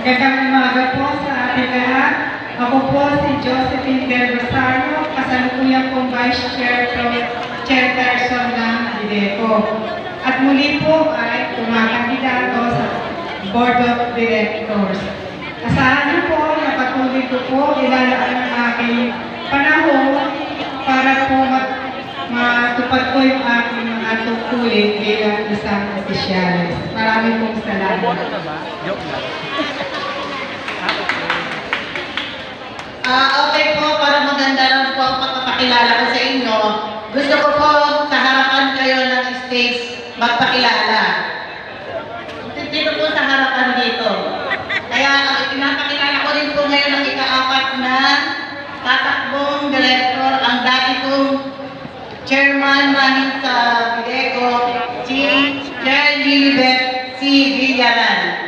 Magandang umaga po sa ating lahat. Ako po si Josephine Del Rosario, kasalukuyan pong Vice Chairperson ng DIDECO. At muli po ay kumakandidato sa Board of Directors. Asahan niyo po na patuloy ko po ilalaan ang aking panahon para po matupad ko yung aking mga tungkulin bilang isang opisyalis. Maraming pong salamat. Okay po, para maganda lang po ang pagpapakilala ko sa inyo. Gusto ko po sa harapan kayo ng stage magpakilala. Dito po sa harapan dito. Kaya pinapakilala ko rin po ngayon ang ika-apat na tatakbong director, ang dati kong chairman namin sa DIDECO, si Chair Lilibet C. Villaran.